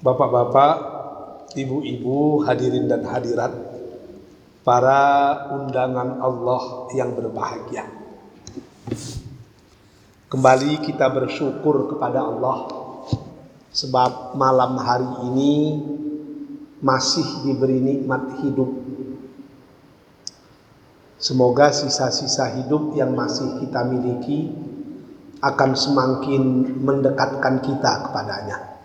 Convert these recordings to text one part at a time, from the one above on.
Bapak-bapak, ibu-ibu, hadirin dan hadirat, para undangan Allah yang berbahagia. Kembali kita bersyukur kepada Allah sebab malam hari ini masih diberi nikmat hidup. Semoga sisa-sisa hidup yang masih kita miliki akan semakin mendekatkan kita kepadanya.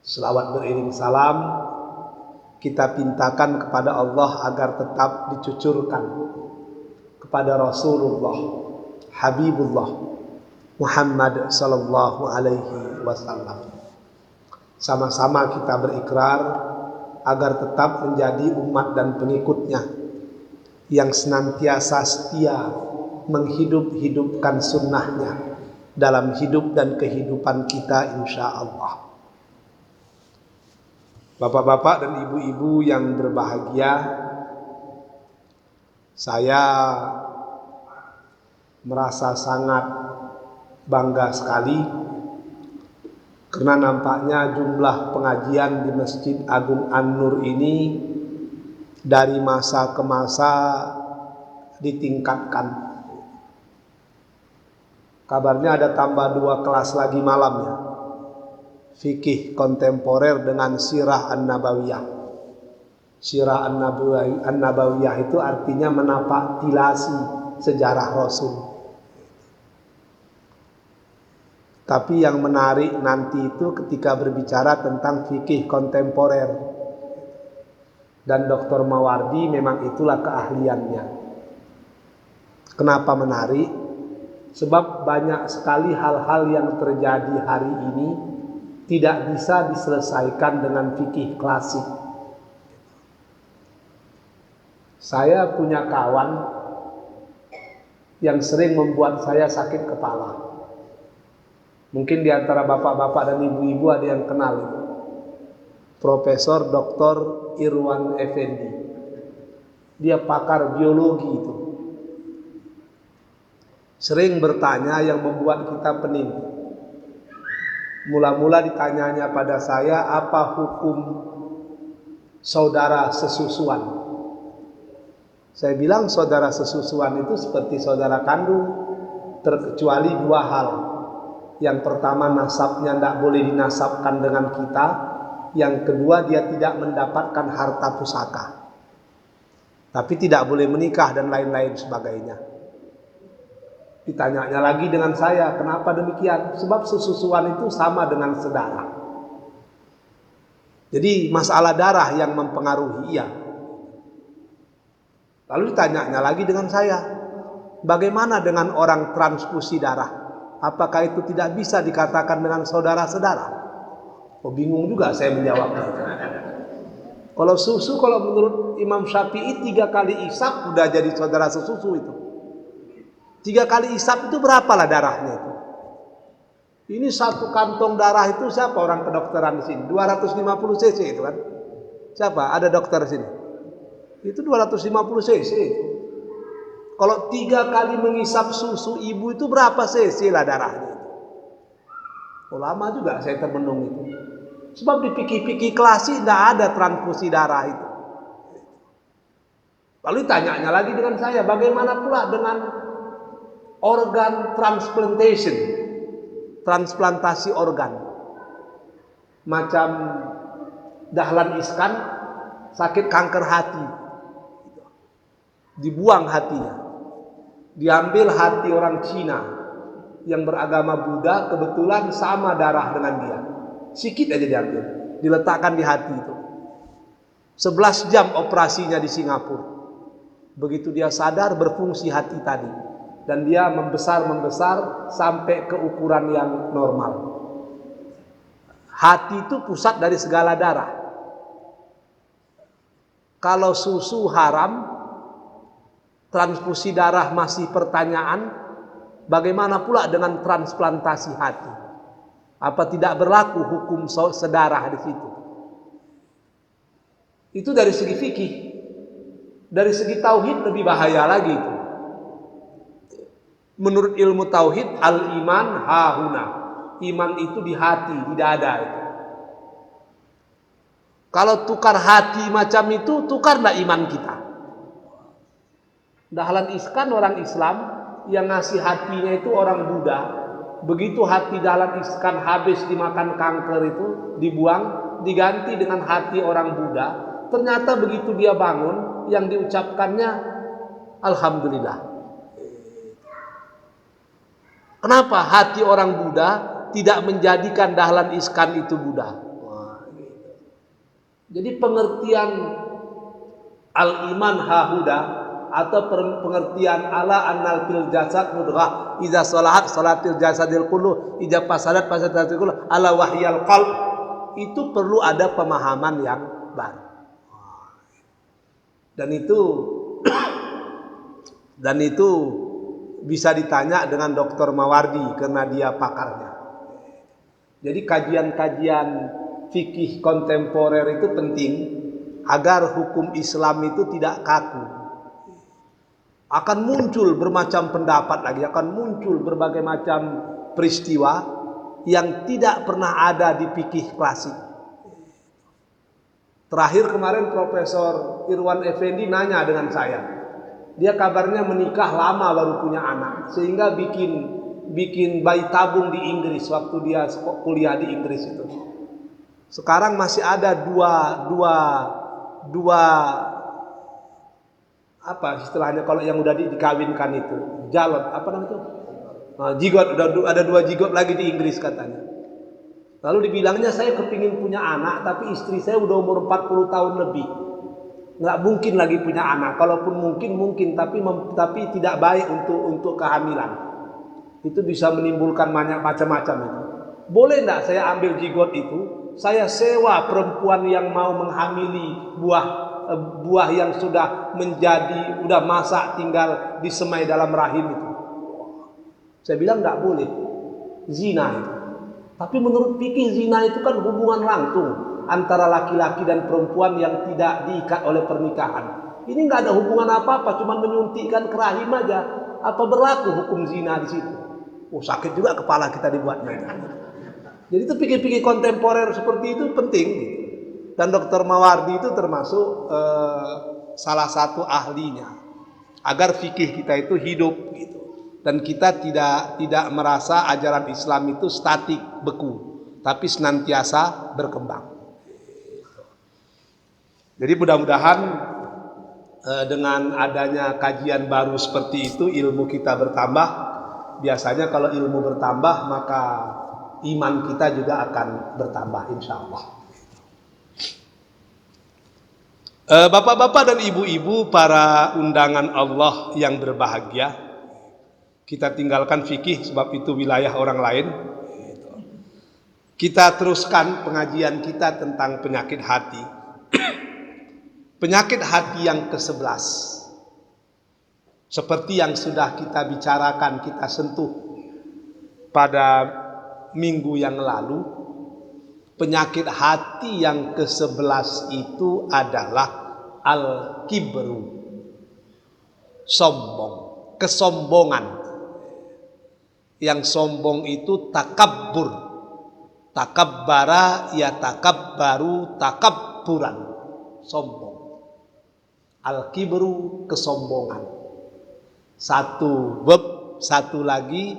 Selawat beriring salam kita pintakan kepada Allah agar tetap dicucurkan kepada Rasulullah Habibullah Muhammad sallallahu alaihi wasallam. Sama-sama kita berikrar agar tetap menjadi umat dan pengikutnya yang senantiasa setia menghidup-hidupkan sunnahnya dalam hidup dan kehidupan kita insya Allah. Bapak-bapak dan ibu-ibu yang berbahagia, saya merasa sangat bangga sekali karena nampaknya jumlah pengajian di Masjid Agung An-Nur ini dari masa ke masa ditingkatkan. Kabarnya ada tambah 2 kelas lagi malamnya, fikih kontemporer dengan sirah An-Nabawiyah. Sirah An-Nabawiyah itu artinya menapak tilasi sejarah Rasul. Tapi yang menarik nanti itu ketika berbicara tentang fikih kontemporer. Dan Dr. Mawardi memang itulah keahliannya. Kenapa menarik? Sebab banyak sekali hal-hal yang terjadi hari ini tidak bisa diselesaikan dengan fikih klasik. Saya punya kawan yang sering membuat saya sakit kepala. Mungkin di antara bapak-bapak dan ibu-ibu ada yang kenal itu. Profesor Dr. Irwan Effendi. Dia pakar biologi itu. Sering bertanya yang membuat kita pening. Mula-mula ditanyanya pada saya, apa hukum saudara sesusuan? Saya bilang saudara sesusuan itu seperti saudara kandung, terkecuali 2 hal. Yang pertama, nasabnya tidak boleh dinasabkan dengan kita. Yang kedua, dia tidak mendapatkan harta pusaka. Tapi tidak boleh menikah dan lain-lain sebagainya. Ditanyanya lagi dengan saya, kenapa demikian? Sebab sesusuan itu sama dengan saudara. Jadi masalah darah yang mempengaruhi ia. Lalu ditanyanya lagi dengan saya, bagaimana dengan orang transfusi darah? Apakah itu tidak bisa dikatakan dengan saudara-saudara? Oh, bingung juga saya menjawabnya. Kalau susu, kalau menurut Imam Syafi'i 3 kali isap sudah jadi saudara sesusu itu. 3 kali isap itu berapalah darahnya itu? Ini 1 kantong darah itu siapa orang kedokteran di sini? 250 cc itu kan? Siapa? Ada dokter di sini? Itu 250 cc. Kalau 3 kali mengisap susu ibu itu berapa cc lah darahnya? Oh, lama juga saya termenung itu. Sebab di fikih-fikih klasik tidak ada transfusi darah itu. Lalu tanyanya lagi dengan saya, bagaimana pula dengan organ transplantation, transplantasi organ, macam Dahlan Iskan sakit kanker hati, dibuang hatinya, diambil hati orang Cina yang beragama Buddha, kebetulan sama darah dengan dia, sikit aja diambil, diletakkan di hati itu. 11 jam operasinya di Singapura. Begitu dia sadar, berfungsi hati tadi. Dan dia membesar sampai ke ukuran yang normal. Hati itu pusat dari segala darah. Kalau susu haram, transfusi darah masih pertanyaan, bagaimana pula dengan transplantasi hati? Apa tidak berlaku hukum sedarah di situ? Itu dari segi fikih. Dari segi tauhid lebih bahaya lagi itu. Menurut ilmu tauhid, al-iman hahuna, Iman itu di hati, di dada itu. Kalau tukar hati macam itu, tukarlah iman kita. Dahlan Iskan orang Islam, yang ngasih hatinya itu orang Buddha. Begitu hati Dahlan Iskan habis dimakan kanker itu, dibuang, diganti dengan hati orang Buddha. Ternyata begitu dia bangun, yang diucapkannya Alhamdulillah. Kenapa hati orang Buddha tidak menjadikan Dahlan Iskan itu Buddha? Jadi pengertian al-iman hahuda atau pengertian ala annal fil jasad mudghah idza salahat salatil jasadil kullu idza fasadat fasadatil kullu ala wahyal qalb, itu perlu ada pemahaman yang baru. Dan itu bisa ditanya dengan Dr. Mawardi karena dia pakarnya. Jadi kajian-kajian fikih kontemporer itu penting agar hukum Islam itu tidak kaku. Akan muncul bermacam pendapat lagi, akan muncul berbagai macam peristiwa yang tidak pernah ada di fikih klasik. Terakhir kemarin Profesor Irwan Effendi nanya dengan saya. Dia kabarnya menikah lama baru punya anak, sehingga bikin bayi tabung di Inggris waktu dia kuliah di Inggris itu. Sekarang masih ada dua apa istilahnya kalau yang udah dikawinkan itu, jalot apa namanya itu? Jigot, ada 2 jigot lagi di Inggris katanya. Lalu dibilangnya saya kepingin punya anak, tapi istri saya udah umur 40 tahun lebih. Nggak mungkin lagi punya anak. Kalaupun mungkin, tapi tidak baik untuk kehamilan. Itu bisa menimbulkan banyak macam-macam itu. Boleh nggak saya ambil jigot itu, saya sewa perempuan yang mau menghamili buah yang sudah udah masak tinggal disemai dalam rahim itu. Saya bilang nggak boleh, zina itu. Tapi menurut fikih zina itu kan hubungan langsung antara laki-laki dan perempuan yang tidak diikat oleh pernikahan. Ini nggak ada hubungan apa-apa, cuma menyuntikkan ke rahim aja. Apa berlaku hukum zina di situ? Oh, sakit juga kepala kita dibuatnya. Jadi itu fikih-fikih kontemporer seperti itu penting. Dan Dr. Mawardi itu termasuk salah satu ahlinya agar fikih kita itu hidup gitu. Dan kita tidak merasa ajaran Islam itu statik, beku, tapi senantiasa berkembang. Jadi mudah-mudahan dengan adanya kajian baru seperti itu ilmu kita bertambah. Biasanya kalau ilmu bertambah maka iman kita juga akan bertambah insya Allah. Bapak-bapak dan ibu-ibu para undangan Allah yang berbahagia, kita tinggalkan fikih sebab itu wilayah orang lain. Kita teruskan pengajian kita tentang penyakit hati. Penyakit hati yang ke-11. Seperti yang sudah kita bicarakan, kita sentuh pada minggu yang lalu. Penyakit hati yang ke-11 itu adalah al-kibru. Sombong, kesombongan. Yang sombong itu takabbur. Takabbara ya takabbaru takabburan. Sombong. Al-kibru kesombongan. Satu verb, satu lagi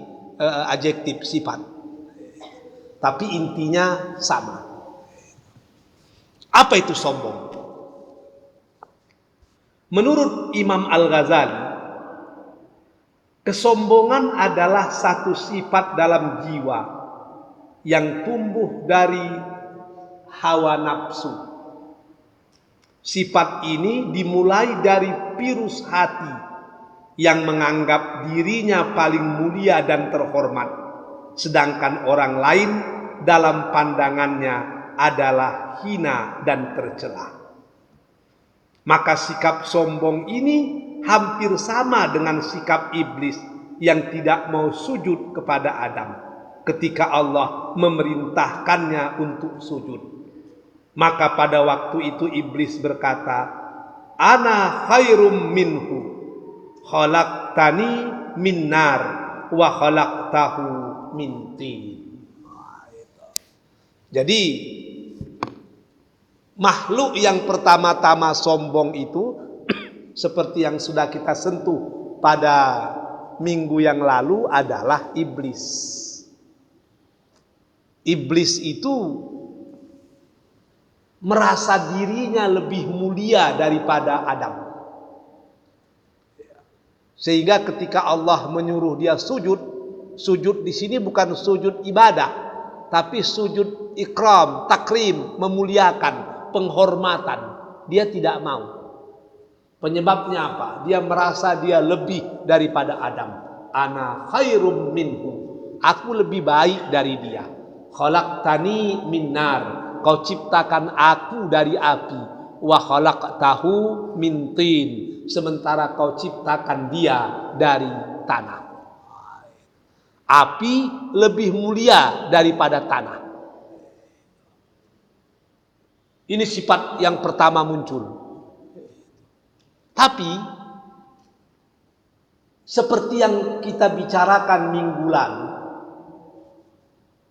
adjektif sifat. Tapi intinya sama. Apa itu sombong? Menurut Imam Al-Ghazali, kesombongan adalah satu sifat dalam jiwa yang tumbuh dari hawa nafsu. Sifat ini dimulai dari virus hati yang menganggap dirinya paling mulia dan terhormat, sedangkan orang lain dalam pandangannya adalah hina dan tercela. Maka sikap sombong ini hampir sama dengan sikap iblis yang tidak mau sujud kepada Adam ketika Allah memerintahkannya untuk sujud. Maka pada waktu itu iblis berkata, "Ana khairum minhu, khalaqtani min nar wa khalaqtahu min tin." Jadi makhluk yang pertama-tama sombong itu seperti yang sudah kita sentuh pada minggu yang lalu adalah iblis. Iblis itu merasa dirinya lebih mulia daripada Adam. Sehingga ketika Allah menyuruh dia sujud, sujud di sini bukan sujud ibadah, tapi sujud ikram, takrim, memuliakan, penghormatan. Dia tidak mau. Penyebabnya apa? Dia merasa dia lebih daripada Adam. Ana khairum minhu. Aku lebih baik dari dia. Khalaqtani min nar. Kau ciptakan aku dari api. Wa khalaqtahu min tin. Sementara kau ciptakan dia dari tanah. Api lebih mulia daripada tanah. Ini sifat yang pertama muncul. Tapi seperti yang kita bicarakan minggu lalu,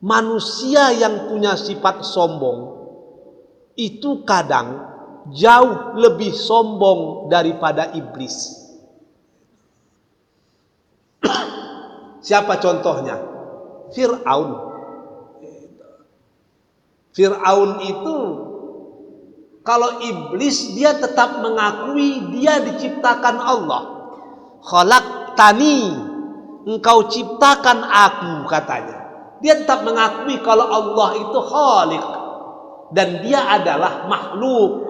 manusia yang punya sifat sombong itu kadang jauh lebih sombong daripada iblis. Siapa contohnya? Fir'aun. Fir'aun itu kalau iblis dia tetap mengakui dia diciptakan Allah. Khalaqtani, engkau ciptakan aku katanya. Dia tetap mengakui kalau Allah itu khaliq dan dia adalah makhluk.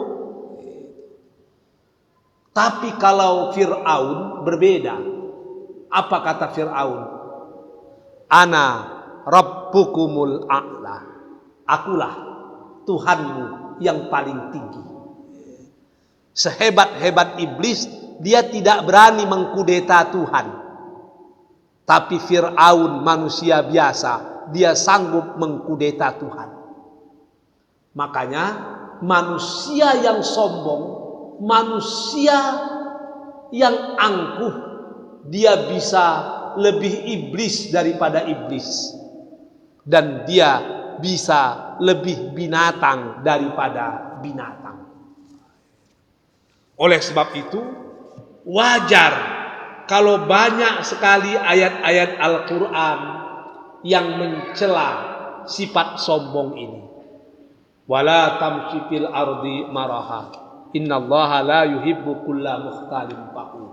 Tapi kalau Fir'aun berbeda. Apa kata Fir'aun? Ana rabbukumul a'la. Akulah Tuhanmu yang paling tinggi. Sehebat-hebat iblis, dia tidak berani mengkudeta Tuhan. Tapi Fir'aun manusia biasa, dia sanggup mengkudeta Tuhan. Makanya manusia yang sombong, manusia yang angkuh, dia bisa lebih iblis daripada iblis. Dan dia bisa lebih binatang daripada binatang. Oleh sebab itu, wajar kalau banyak sekali ayat-ayat Al-Quran yang mencela sifat sombong ini. Wala tamshi fil ardi maraha. Innallaha la yuhibbu kulla mukhtalin fakhur.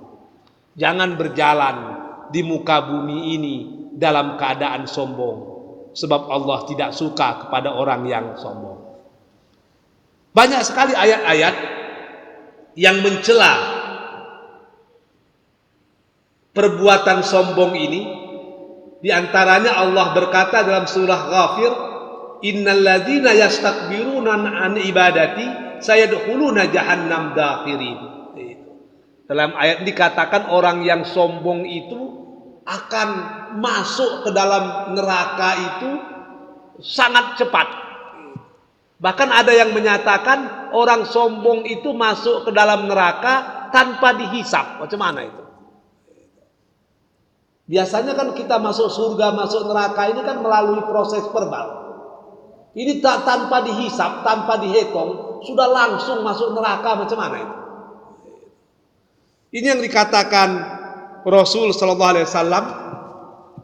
Jangan berjalan di muka bumi ini dalam keadaan sombong. Sebab Allah tidak suka kepada orang yang sombong. Banyak sekali ayat-ayat yang mencela perbuatan sombong ini. Di antaranya Allah berkata dalam surah Ghafir, Innal ladzina yastakbiruna an ibadati sayadkhuluna jahannam dakhirin. Dalam ayat dikatakan orang yang sombong itu akan masuk ke dalam neraka itu sangat cepat. Bahkan ada yang menyatakan orang sombong itu masuk ke dalam neraka tanpa dihisap. Macam mana itu? Biasanya kan kita masuk surga, masuk neraka ini kan melalui proses verbal. Ini tanpa dihisap, tanpa dihitung, sudah langsung masuk neraka. Macam mana itu? Ini yang dikatakan Rasul sallallahu alaihi wasallam,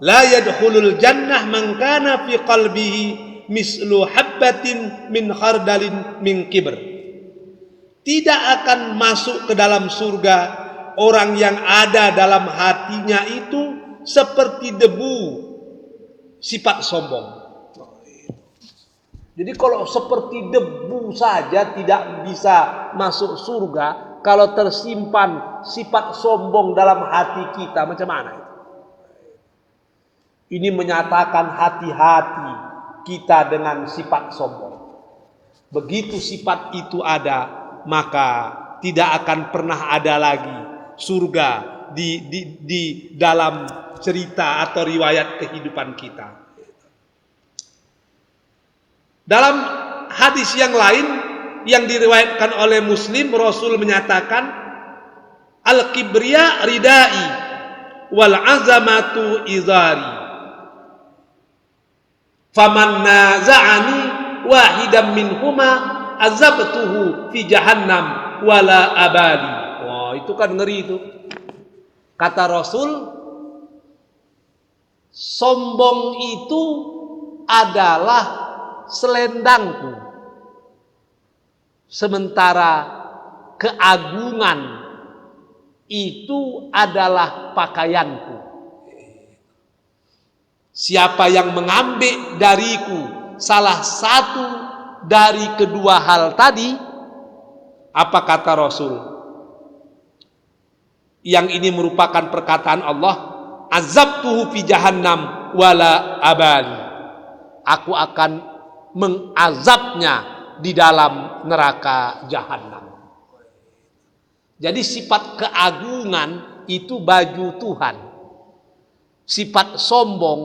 la yadkhulul jannah man kana fi qalbihi mislu habbatin min khardalin min kibr. Tidak akan masuk ke dalam surga orang yang ada dalam hatinya itu seperti debu sifat sombong. Jadi kalau seperti debu saja tidak bisa masuk surga, kalau tersimpan sifat sombong dalam hati kita, macam mana itu? Ini menyatakan hati-hati kita dengan sifat sombong. Begitu sifat itu ada, maka tidak akan pernah ada lagi surga di dalam cerita atau riwayat kehidupan kita. Dalam hadis yang lain yang diriwayatkan oleh Muslim, Rasul menyatakan, Al-kibriya ridai wal azamatu izari. Faman naza'ani wahidam minhuma azabtuhu fi jahannam wala abali. Wah, itu kan ngeri itu. Kata Rasul, sombong itu adalah selendangku, sementara keagungan itu adalah pakaianku. Siapa yang mengambil dariku salah satu dari kedua hal tadi, apa kata Rasul? Yang ini merupakan perkataan Allah, azabtuhu fi jahannam wala abali. Aku akan mengazabnya di dalam neraka jahannam. Jadi sifat keagungan itu baju Tuhan. Sifat sombong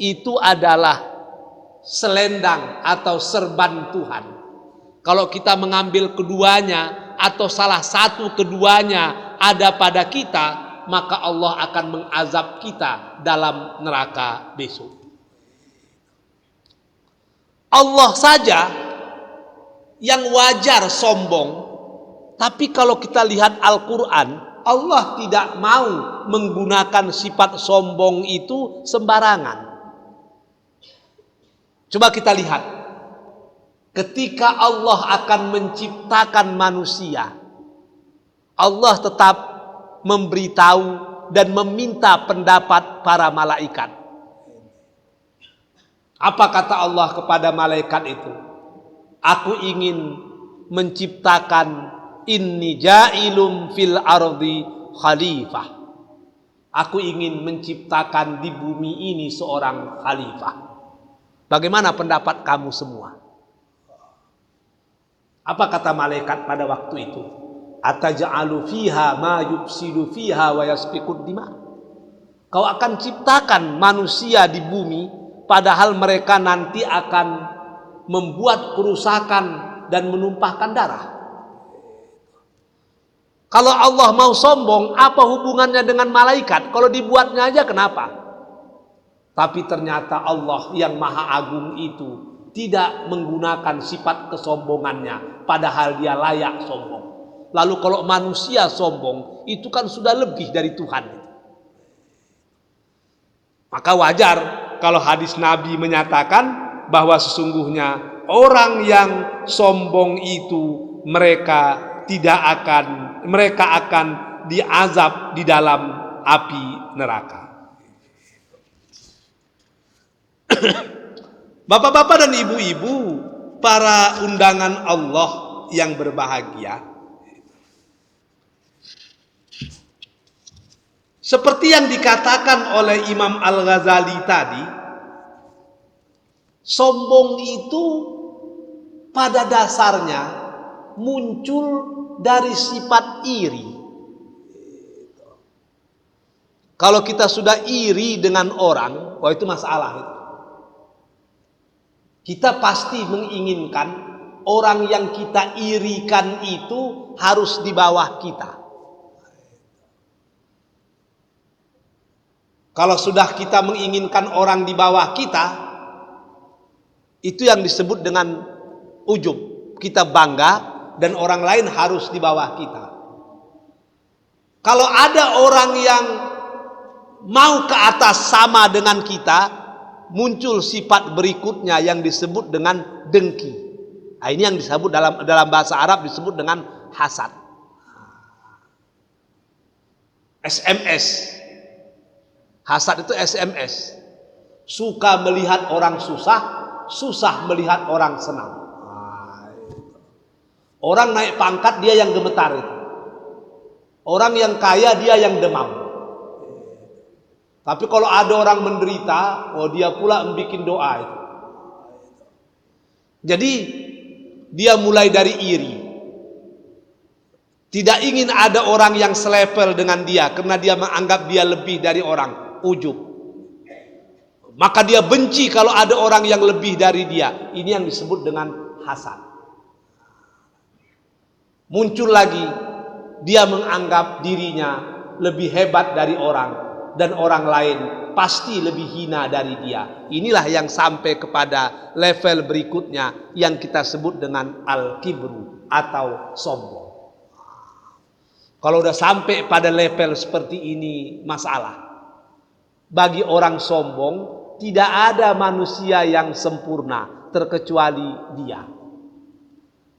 itu adalah selendang atau serban Tuhan. Kalau kita mengambil keduanya atau salah satu keduanya ada pada kita, maka Allah akan mengazab kita dalam neraka besok. Allah saja yang wajar sombong, tapi kalau kita lihat Al-Quran, Allah tidak mau menggunakan sifat sombong itu sembarangan. Coba kita lihat, ketika Allah akan menciptakan manusia, Allah tetap memberitahu dan meminta pendapat para malaikat. Apa kata Allah kepada malaikat itu? Aku ingin menciptakan, inni ja'ilum fil ardi khalifah. Aku ingin menciptakan di bumi ini seorang khalifah. Bagaimana pendapat kamu semua? Apa kata malaikat pada waktu itu? Ataj'alu fiha ma yufsidu fiha wa yasfikud dima. Kau akan ciptakan manusia di bumi, padahal mereka nanti akan membuat kerusakan dan menumpahkan darah. Kalau Allah mau sombong, apa hubungannya dengan malaikat? Kalau dibuatnya aja kenapa? Tapi ternyata Allah yang maha agung itu tidak menggunakan sifat kesombongannya, padahal dia layak sombong. Lalu kalau manusia sombong, itu kan sudah lebih dari Tuhan. Maka wajar kalau hadis Nabi menyatakan bahwa sesungguhnya orang yang sombong itu mereka akan diazab di dalam api neraka. Bapak-bapak dan ibu-ibu, para undangan Allah yang berbahagia, seperti yang dikatakan oleh Imam Al-Ghazali tadi, sombong itu pada dasarnya muncul dari sifat iri. Kalau kita sudah iri dengan orang, itu masalah. Kita pasti menginginkan orang yang kita irikan itu harus di bawah kita. Kalau sudah kita menginginkan orang di bawah kita, itu yang disebut dengan ujub. Kita bangga dan orang lain harus di bawah kita. Kalau ada orang yang mau ke atas sama dengan kita, muncul sifat berikutnya yang disebut dengan dengki. Nah, ini yang disebut dalam bahasa Arab disebut dengan hasad. SMS. Hasad itu SMS. Suka melihat orang susah, susah melihat orang senang. Orang naik pangkat dia yang gemetar itu. Orang yang kaya dia yang demam. Tapi kalau ada orang menderita, dia pula membuat doa itu. Jadi dia mulai dari iri. Tidak ingin ada orang yang selevel dengan dia karena dia menganggap dia lebih dari orang, ujub. Maka dia benci kalau ada orang yang lebih dari dia. Ini yang disebut dengan hasad. Muncul lagi, dia menganggap dirinya lebih hebat dari orang, dan orang lain pasti lebih hina dari dia. Inilah yang sampai kepada level berikutnya yang kita sebut dengan al-kibru atau sombong. Kalau udah sampai pada level seperti ini, masalah. Bagi orang sombong, tidak ada manusia yang sempurna terkecuali dia.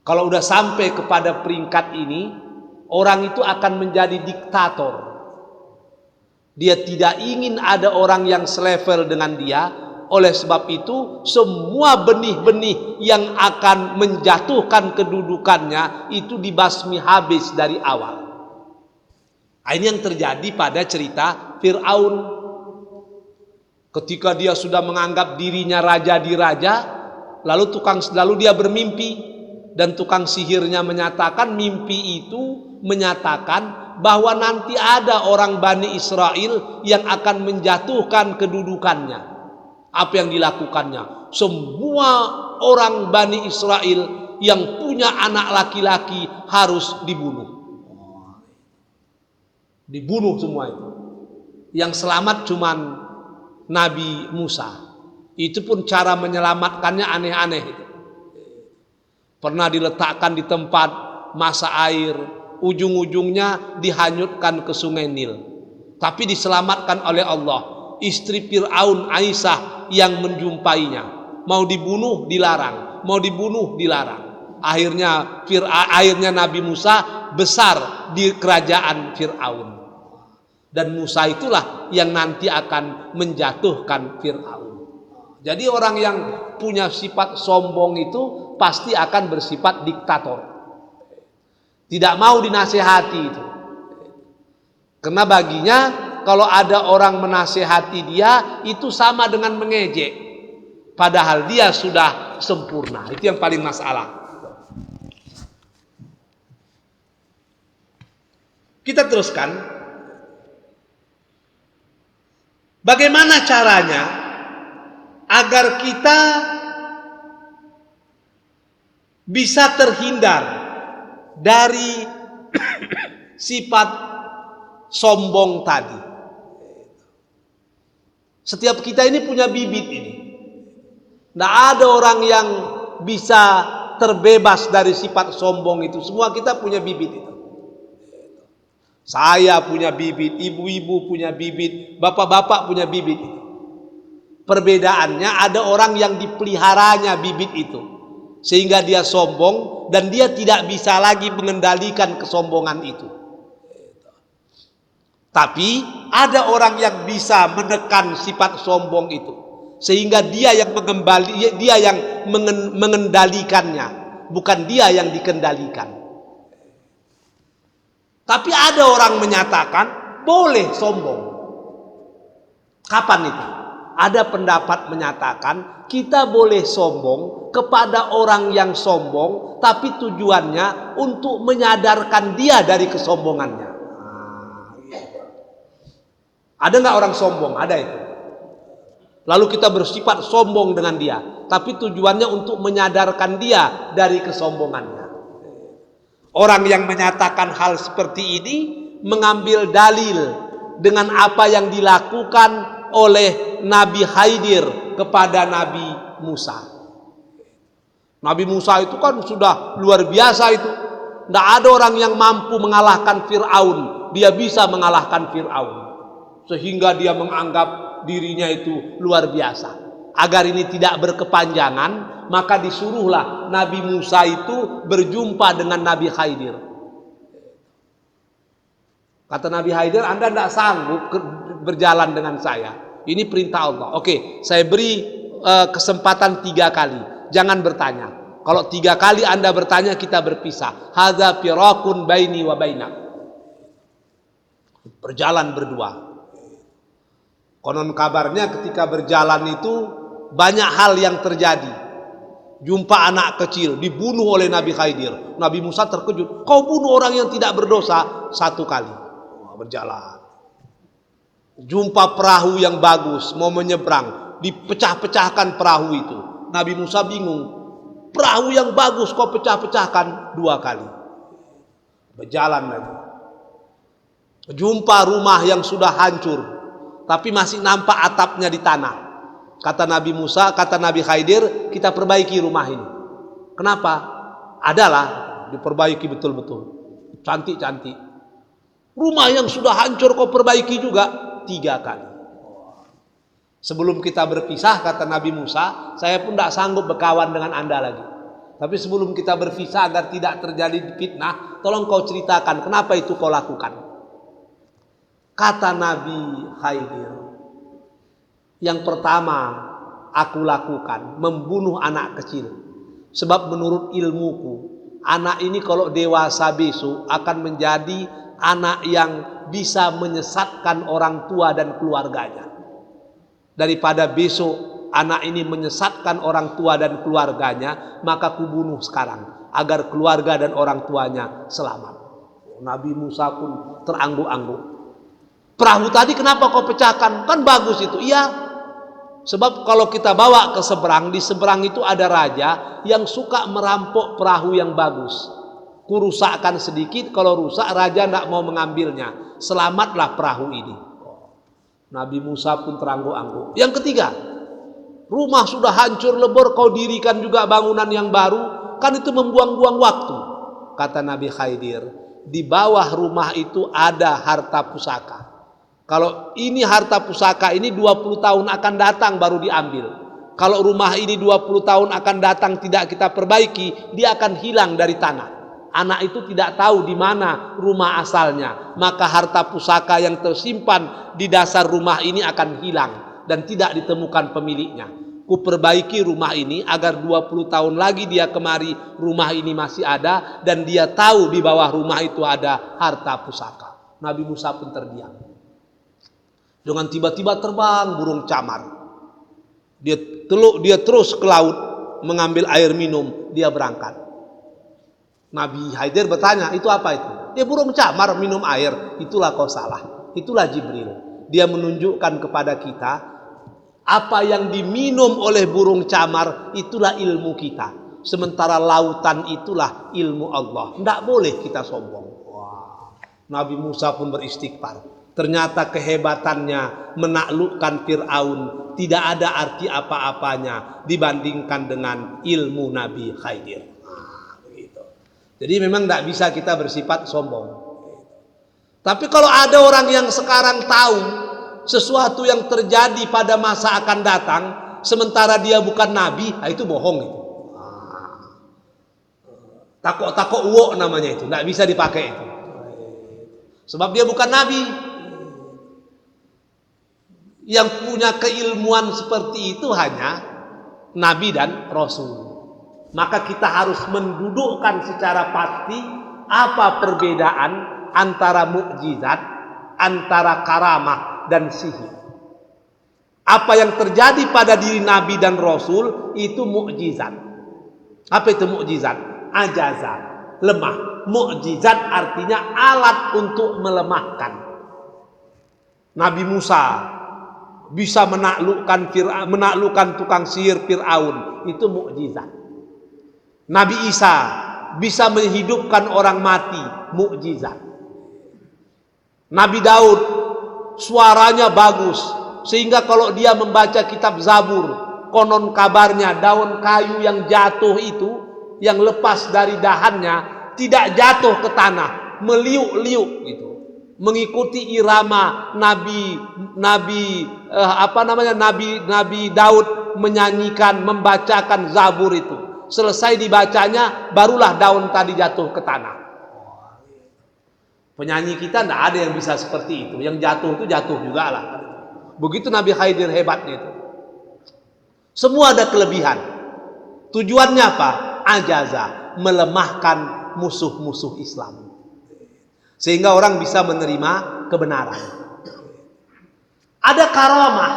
Kalau udah sampai kepada peringkat ini, orang itu akan menjadi diktator. Dia tidak ingin ada orang yang selevel dengan dia. Oleh sebab itu, semua benih-benih yang akan menjatuhkan kedudukannya itu dibasmi habis dari awal. Ini yang terjadi pada cerita Fir'aun. Ketika dia sudah menganggap dirinya raja di raja, lalu dia bermimpi. Dan tukang sihirnya menyatakan, mimpi itu menyatakan bahwa nanti ada orang Bani Israel yang akan menjatuhkan kedudukannya. Apa yang dilakukannya? Semua orang Bani Israel yang punya anak laki-laki harus dibunuh. Dibunuh semua itu. Yang selamat cuman Nabi Musa. Itu pun cara menyelamatkannya aneh-aneh itu. Pernah diletakkan di tempat masa air, ujung-ujungnya dihanyutkan ke sungai Nil. Tapi diselamatkan oleh Allah. Istri Fir'aun Aisyah yang menjumpainya. Mau dibunuh dilarang, mau dibunuh dilarang. Akhirnya Nabi Musa besar di kerajaan Fir'aun. Dan Musa itulah yang nanti akan menjatuhkan Fir'aun. Jadi orang yang punya sifat sombong itu pasti akan bersifat diktator. Tidak mau dinasehati itu. Karena baginya kalau ada orang menasehati dia itu sama dengan mengejek. Padahal dia sudah sempurna. Itu yang paling masalah. Kita teruskan. Bagaimana caranya agar kita bisa terhindar dari sifat sombong tadi? Setiap kita ini punya bibit ini. Tidak ada orang yang bisa terbebas dari sifat sombong itu. Semua kita punya bibit itu. Saya punya bibit, ibu-ibu punya bibit, bapak-bapak punya bibit itu. Perbedaannya ada orang yang dipeliharanya bibit itu. Sehingga dia sombong dan dia tidak bisa lagi mengendalikan kesombongan itu. Tapi ada orang yang bisa menekan sifat sombong itu. Sehingga dia yang mengendalikannya. Bukan dia yang dikendalikan. Tapi ada orang menyatakan boleh sombong. Kapan itu? Ada pendapat menyatakan kita boleh sombong kepada orang yang sombong, tapi tujuannya untuk menyadarkan dia dari kesombongannya. Ada nggak orang sombong? Ada itu. Lalu kita bersifat sombong dengan dia, tapi tujuannya untuk menyadarkan dia dari kesombongannya. Orang yang menyatakan hal seperti ini mengambil dalil dengan apa yang dilakukan oleh Nabi Khidir kepada Nabi Musa. Nabi Musa itu kan sudah luar biasa itu. Tidak ada orang yang mampu mengalahkan Fir'aun. Dia bisa mengalahkan Fir'aun. Sehingga dia menganggap dirinya itu luar biasa. Agar ini tidak berkepanjangan, maka disuruhlah Nabi Musa itu berjumpa dengan Nabi Khidir. Kata Nabi Khidir, Anda tidak sanggup berjalan dengan saya. Ini perintah Allah. Oke, saya beri kesempatan 3 kali. Jangan bertanya. Kalau 3 kali Anda bertanya, kita berpisah. Hadza firaqun baini wa bainak. Berjalan berdua. Konon kabarnya ketika berjalan itu banyak hal yang terjadi. Jumpa anak kecil dibunuh oleh Nabi Khidir. Nabi Musa terkejut. Kau bunuh orang yang tidak berdosa 1 kali. Berjalan. Jumpa perahu yang bagus mau menyeberang, dipecah-pecahkan perahu itu. Nabi Musa bingung. Perahu yang bagus kau pecah-pecahkan 2 kali. Berjalan lagi. Jumpa rumah yang sudah hancur. tapi masih nampak atapnya di tanah. Kata Nabi Musa, kata Nabi Khidir, kita perbaiki rumah ini. Kenapa? Adalah diperbaiki betul-betul, cantik-cantik. Rumah yang sudah hancur kau perbaiki juga 3 kali. Sebelum kita berpisah, kata Nabi Musa, saya pun tidak sanggup berkawan dengan anda lagi. Tapi sebelum kita berpisah agar tidak terjadi fitnah, tolong kau ceritakan kenapa itu kau lakukan. Kata Nabi Khidir, yang pertama aku lakukan membunuh anak kecil. Sebab menurut ilmuku, anak ini kalau dewasa besok akan menjadi anak yang bisa menyesatkan orang tua dan keluarganya. Daripada besok anak ini menyesatkan orang tua dan keluarganya, maka kubunuh sekarang agar keluarga dan orang tuanya selamat. Nabi Musa pun terangguk-angguk. Perahu tadi kenapa kau pecahkan? Kan bagus itu. Iya. Sebab kalau kita bawa ke seberang, di seberang itu ada raja yang suka merampok perahu yang bagus. Kurusakkan sedikit, kalau rusak raja tidak mau mengambilnya. Selamatlah perahu ini. Nabi Musa pun terangguk-angguk. Yang ketiga, rumah sudah hancur lebur, kau dirikan juga bangunan yang baru, kan itu membuang-buang waktu. Kata Nabi Khidir, di bawah rumah itu ada harta pusaka. Kalau ini harta pusaka ini 20 tahun akan datang baru diambil. Kalau rumah ini 20 tahun akan datang tidak kita perbaiki, dia akan hilang dari tanah. Anak itu tidak tahu di mana rumah asalnya, maka harta pusaka yang tersimpan di dasar rumah ini akan hilang dan tidak ditemukan pemiliknya. Ku perbaiki rumah ini agar 20 tahun lagi dia kemari, rumah ini masih ada dan dia tahu di bawah rumah itu ada harta pusaka. Nabi Musa pun terdiam. Dengan tiba-tiba terbang burung camar. Dia terus ke laut mengambil air minum, dia berangkat. Nabi Khidir bertanya, itu apa itu? Dia burung camar minum air. Itulah kau salah. Itulah Jibril. Dia menunjukkan kepada kita apa yang diminum oleh burung camar, itulah ilmu kita. Sementara lautan itulah ilmu Allah. Tidak boleh kita sombong. Wah. Nabi Musa pun beristighfar. Ternyata kehebatannya menaklukkan Fir'aun tidak ada arti apa-apanya dibandingkan dengan ilmu Nabi Khidir. Jadi memang tidak bisa kita bersifat sombong. Tapi kalau ada orang yang sekarang tahu sesuatu yang terjadi pada masa akan datang, sementara dia bukan nabi, itu bohong itu. Takok-takok uwo namanya itu, tidak bisa dipakai itu. Sebab dia bukan nabi. Yang punya keilmuan seperti itu hanya nabi dan rasul. Maka kita harus mendudukkan secara pasti apa perbedaan antara mukjizat, antara karamah dan sihir. Apa yang terjadi pada diri Nabi dan Rasul itu mukjizat. Apa itu mukjizat? Ajaza, lemah. Mukjizat artinya alat untuk melemahkan. Nabi Musa bisa menaklukkan tukang sihir Fir'aun, itu mukjizat. Nabi Isa bisa menghidupkan orang mati, mukjizat. Nabi Daud suaranya bagus sehingga kalau dia membaca kitab Zabur, konon kabarnya daun kayu yang jatuh itu, yang lepas dari dahannya tidak jatuh ke tanah, meliuk-liuk gitu, mengikuti irama Nabi Daud menyanyikan, membacakan Zabur itu. Selesai dibacanya, barulah daun tadi jatuh ke tanah. Penyanyi kita tidak ada yang bisa seperti itu. Yang jatuh itu jatuh juga lah. Begitu Nabi Khidir hebatnya itu. Semua ada kelebihan. Tujuannya apa? Ajaza, melemahkan musuh-musuh Islam. Sehingga orang bisa menerima kebenaran. Ada karamah.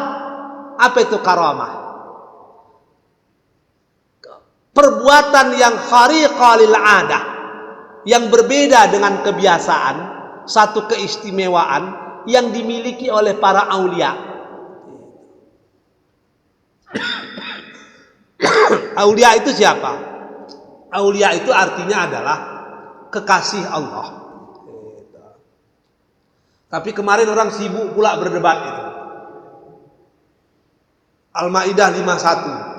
Apa itu karamah? Perbuatan yang khariqah lil adah, yang berbeda dengan kebiasaan, satu keistimewaan yang dimiliki oleh para aulia. Aulia itu siapa? Aulia itu artinya adalah kekasih Allah. Tapi kemarin orang sibuk pula berdebat itu. Al-Maidah 51.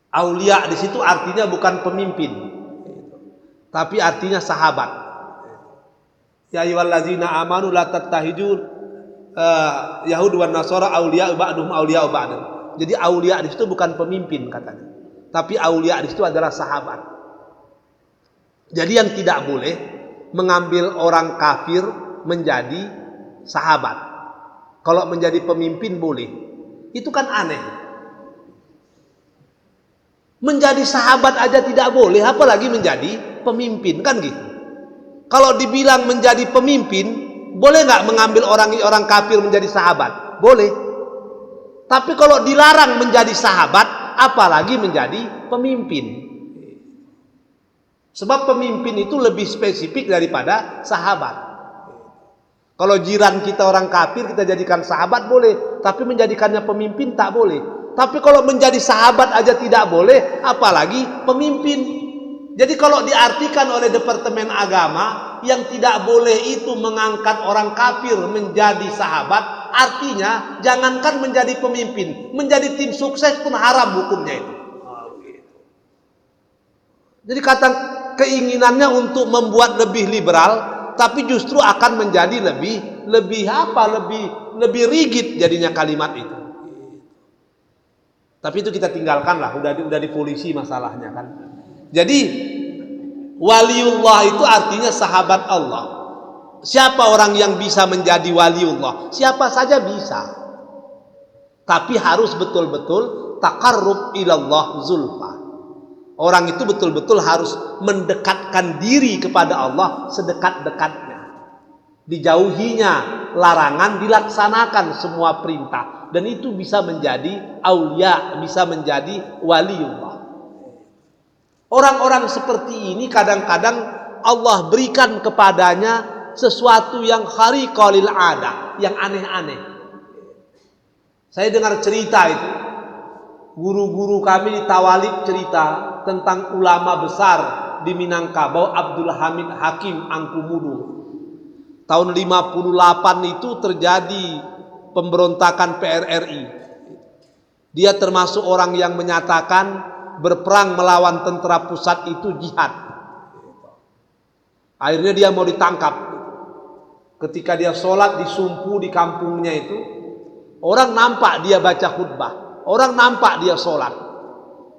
Aulia di situ artinya bukan pemimpin, tapi artinya sahabat. Ya ayyuhallazina amanu la tattakhidul Yahud wan Nasara aulia ba'dhum aulia ba'd. Jadi aulia di situ bukan pemimpin katanya, tapi aulia di situ adalah sahabat. Jadi yang tidak boleh mengambil orang kafir menjadi sahabat. Kalau menjadi pemimpin boleh. Itu kan aneh. Menjadi sahabat aja tidak boleh, apalagi menjadi pemimpin, kan gitu. Kalau dibilang menjadi pemimpin, boleh nggak mengambil orang kafir menjadi sahabat? Boleh. Tapi kalau dilarang menjadi sahabat, apalagi menjadi pemimpin. Sebab pemimpin itu lebih spesifik daripada sahabat. Kalau jiran kita orang kafir kita jadikan sahabat boleh, tapi menjadikannya pemimpin tak boleh. Tapi kalau menjadi sahabat aja tidak boleh, apalagi pemimpin. Jadi kalau diartikan oleh Departemen Agama, yang tidak boleh itu mengangkat orang kafir menjadi sahabat, artinya jangankan menjadi pemimpin, menjadi tim sukses pun haram hukumnya itu. Jadi kata keinginannya untuk membuat lebih liberal, tapi justru akan menjadi lebih rigid jadinya kalimat itu. Tapi itu kita tinggalkanlah, udah di polisi masalahnya kan. Jadi waliullah itu artinya sahabat Allah. Siapa orang yang bisa menjadi waliullah? Siapa saja bisa. Tapi harus betul-betul taqarrub ilallah zulfa. Orang itu betul-betul harus mendekatkan diri kepada Allah sedekat-dekatnya. Dijauhinya larangan, dilaksanakan semua perintah. Dan itu bisa menjadi aulia, bisa menjadi waliullah. Orang-orang seperti ini kadang-kadang Allah berikan kepadanya sesuatu yang khariqalil ada, yang aneh-aneh. Saya dengar cerita itu, guru-guru kami di Tawalib cerita tentang ulama besar di Minangkabau, Abdul Hamid Hakim Angkumudu. Tahun 58 itu terjadi pemberontakan PRRI. Dia termasuk orang yang menyatakan berperang melawan tentara pusat itu jihad. Akhirnya dia mau ditangkap. Ketika dia sholat di Sumpu di kampungnya itu, orang nampak dia baca khutbah, orang nampak dia sholat.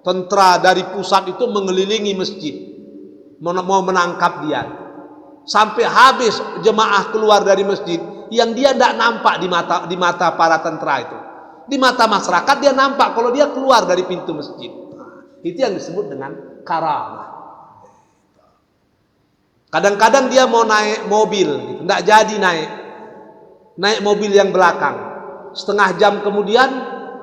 Tentara dari pusat itu mengelilingi masjid, mau menangkap dia. Sampai habis jemaah keluar dari masjid, yang dia tidak nampak di mata para tentara itu. Di mata masyarakat dia nampak kalau dia keluar dari pintu masjid. Itu yang disebut dengan karamah. Kadang-kadang dia mau naik mobil, tidak jadi naik mobil yang belakang. Setengah jam kemudian,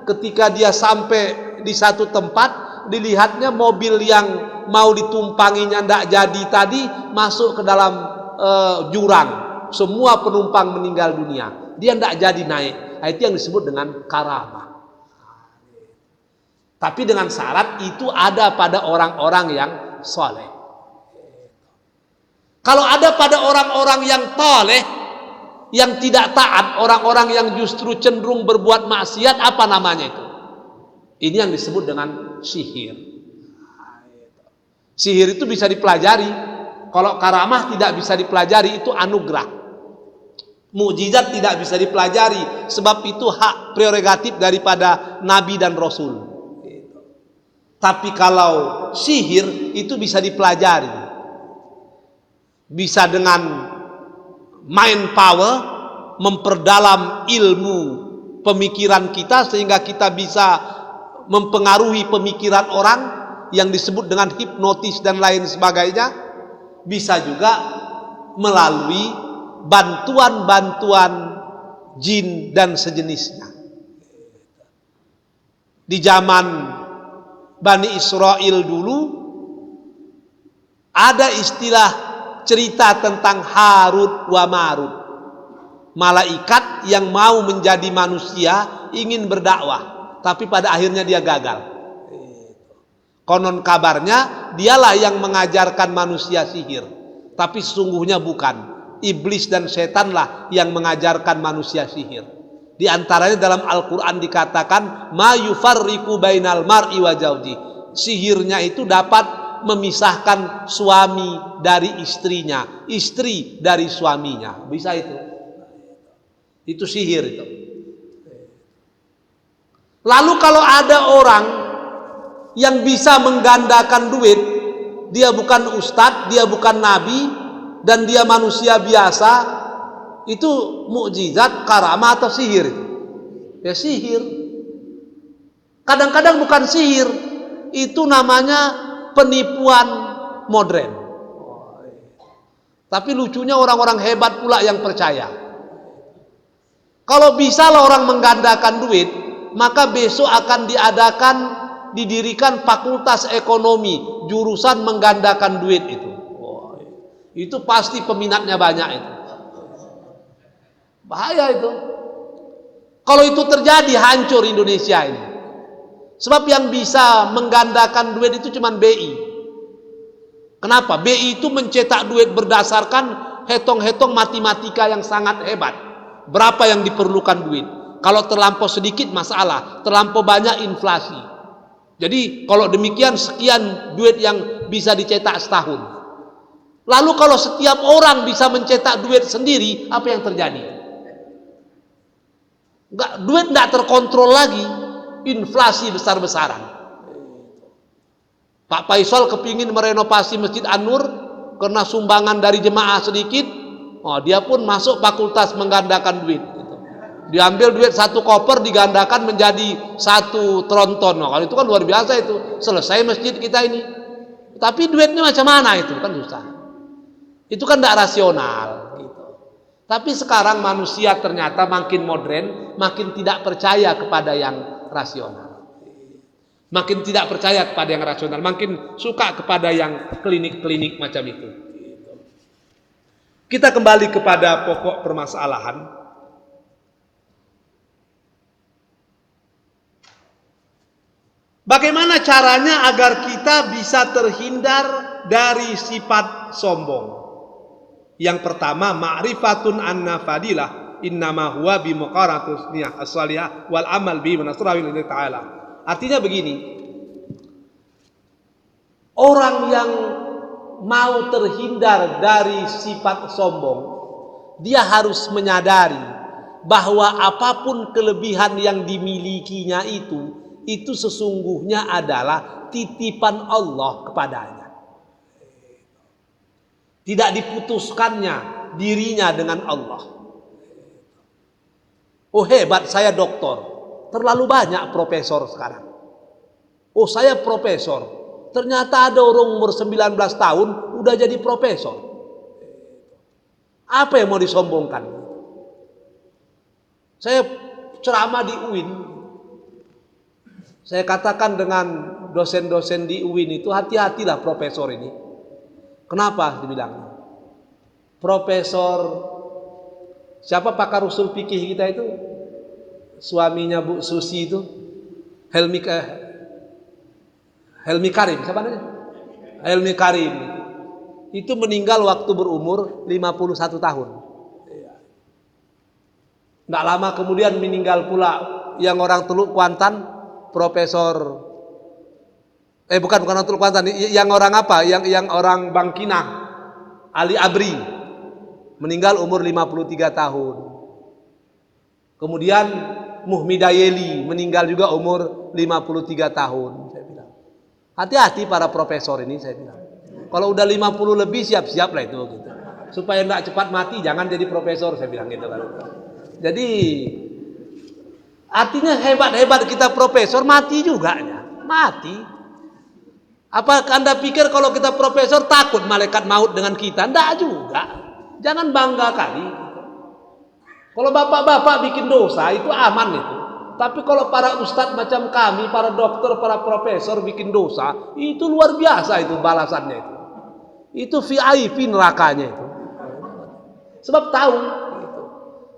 ketika dia sampai di satu tempat, dilihatnya mobil yang mau ditumpanginya tidak jadi tadi masuk ke dalam jurang. Semua penumpang meninggal dunia. Dia tidak jadi naik. Itu yang disebut dengan karamah. Tapi dengan syarat itu ada pada orang-orang yang soleh. Kalau ada pada orang-orang yang toleh, yang tidak taat, orang-orang yang justru cenderung berbuat maksiat, apa namanya itu? Ini yang disebut dengan sihir. Sihir itu bisa dipelajari. Kalau karamah tidak bisa dipelajari, itu anugerah. Mukjizat tidak bisa dipelajari, sebab itu hak prerogatif daripada Nabi dan Rasul. Tapi kalau sihir itu bisa dipelajari, bisa dengan mind power memperdalam ilmu pemikiran kita sehingga kita bisa mempengaruhi pemikiran orang yang disebut dengan hipnotis dan lain sebagainya. Bisa juga melalui bantuan-bantuan jin dan sejenisnya. Di zaman Bani Israel dulu ada istilah cerita tentang Harut wa Marut. Malaikat yang mau menjadi manusia ingin berdakwah, tapi pada akhirnya dia gagal. Konon kabarnya dialah yang mengajarkan manusia sihir, tapi sesungguhnya bukan. Iblis dan setanlah yang mengajarkan manusia sihir. Di antaranya dalam Al-Quran dikatakan ma yufarriqu bainal mar'i wa zawji. Sihirnya itu dapat memisahkan suami dari istrinya, istri dari suaminya. Bisa itu. Itu sihir itu. Lalu kalau ada orang yang bisa menggandakan duit, dia bukan ustadz, dia bukan nabi, dan dia manusia biasa, itu mukjizat, karamah atau sihir itu? Ya sihir. Kadang-kadang bukan sihir, itu namanya penipuan modern. Tapi lucunya orang-orang hebat pula yang percaya. Kalau bisa lah orang menggandakan duit, maka besok akan didirikan fakultas ekonomi, jurusan menggandakan duit itu. Itu pasti peminatnya banyak itu. Bahaya itu. Kalau itu terjadi, hancur Indonesia ini. Sebab yang bisa menggandakan duit itu cuma BI. Kenapa? BI itu mencetak duit berdasarkan hitung-hitung matematika yang sangat hebat. Berapa yang diperlukan duit? Kalau terlampau sedikit masalah, terlampau banyak inflasi. Jadi kalau demikian sekian duit yang bisa dicetak setahun. Lalu kalau setiap orang bisa mencetak duit sendiri, apa yang terjadi? Duit tidak terkontrol lagi, inflasi besar-besaran. Pak Faisal kepingin merenovasi Masjid An-Nur karena sumbangan dari jemaah sedikit, dia pun masuk fakultas menggandakan duit. Diambil duit 1 koper digandakan menjadi 1 tronton. Kalau itu kan luar biasa itu, selesai masjid kita ini. Tapi duitnya macam mana itu kan susah. Itu kan tidak rasional. Tapi sekarang manusia ternyata makin modern, makin tidak percaya kepada yang rasional. Makin tidak percaya kepada yang rasional, makin suka kepada yang klinik-klinik macam itu. Kita kembali kepada pokok permasalahan. Bagaimana caranya agar kita bisa terhindar dari sifat sombong? Yang pertama, ma'rifatun anna fadilah innama huwa bi muqaratus niyah as-salihah wal amal bi nasrawi lillahi ta'ala. Artinya begini, orang yang mau terhindar dari sifat sombong, dia harus menyadari bahwa apapun kelebihan yang dimilikinya itu sesungguhnya adalah titipan Allah kepadanya. Tidak diputuskannya dirinya dengan Allah. Oh hebat, saya doktor. Terlalu banyak profesor sekarang. Oh saya profesor. Ternyata ada orang umur 19 tahun udah jadi profesor. Apa yang mau disombongkan? Saya ceramah di UIN. Saya katakan dengan dosen-dosen di UIN itu, hati-hatilah profesor ini. Kenapa dibilang? Profesor siapa pakar usul fikih kita itu? Suaminya Bu Susi itu, Helmi Karim, siapa namanya? Helmi Karim. Itu meninggal waktu berumur 51 tahun. Nggak lama kemudian meninggal pula yang orang Teluk Kuantan, Profesor bukan orang Teluk Kuantan, yang orang apa? Yang orang Bangkinang, Ali Abri, meninggal umur 53 tahun. Kemudian Muhmidayeli meninggal juga umur 53 tahun. Saya bilang, hati-hati para profesor ini, saya bilang. Kalau udah 50 lebih siap-siap lah itu gitu. Supaya enggak cepat mati, jangan jadi profesor, saya bilang gitu kan. Jadi artinya hebat-hebat kita profesor, mati juga ya. Mati. Apa Anda pikir kalau kita profesor takut malaikat maut dengan kita? Enggak juga. Jangan bangga kali. Kalau bapak-bapak bikin dosa itu aman itu. Tapi kalau para ustadz macam kami, para dokter, para profesor bikin dosa, itu luar biasa itu balasannya itu. Itu VIP nerakanya itu. Sebab tahu gitu.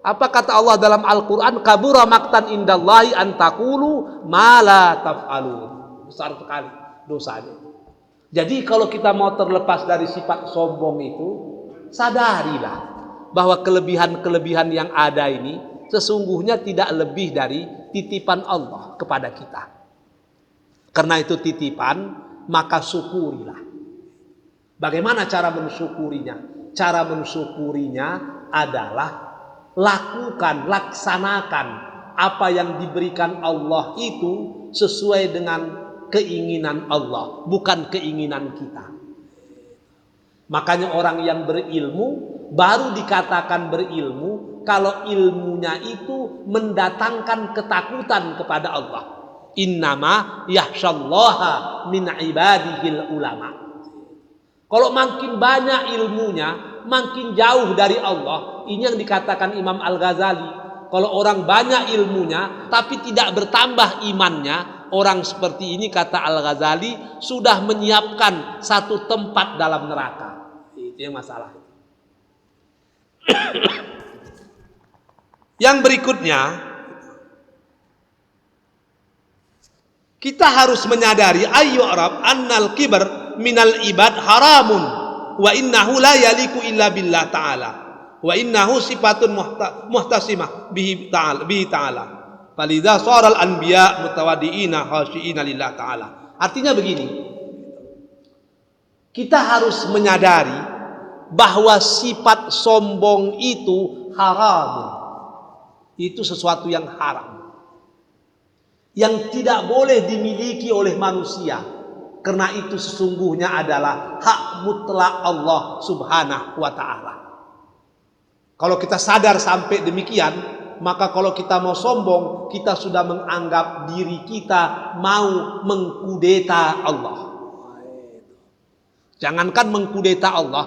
Apa kata Allah dalam Al-Quran? Kabura maktan indallahi antakulu ma la taf'alun. Besar sekali dosanya. Jadi kalau kita mau terlepas dari sifat sombong itu, sadarilah bahwa kelebihan-kelebihan yang ada ini sesungguhnya tidak lebih dari titipan Allah kepada kita. Karena itu titipan, maka syukurilah. Bagaimana cara mensyukurinya? Cara mensyukurinya adalah laksanakan apa yang diberikan Allah itu sesuai dengan keinginan Allah, bukan keinginan kita. Makanya orang yang berilmu baru dikatakan berilmu kalau ilmunya itu mendatangkan ketakutan kepada Allah. Innama yakhsyallaha min ibadihil ulama. Kalau makin banyak ilmunya, makin jauh dari Allah. Ini yang dikatakan Imam Al-Ghazali. Kalau orang banyak ilmunya tapi tidak bertambah imannya, orang seperti ini, kata Al-Ghazali, sudah menyiapkan satu tempat dalam neraka. Itu yang masalah. Yang berikutnya, kita harus menyadari ayyu'rab annal kibar minal ibad haramun wa innahu la yaliku illa billah ta'ala wa innahu sifatun muhtasimah bihi ta'ala falidha saral anbiya mutawaddiina khashiina lillah ta'ala. Artinya begini, kita harus menyadari bahwa sifat sombong itu haram. Itu sesuatu yang haram, yang tidak boleh dimiliki oleh manusia, karena itu sesungguhnya adalah hak mutlak Allah subhanahu wa ta'ala. Kalau kita sadar sampai demikian, maka kalau kita mau sombong, kita sudah menganggap diri kita mau mengkudeta Allah. Jangankan mengkudeta Allah,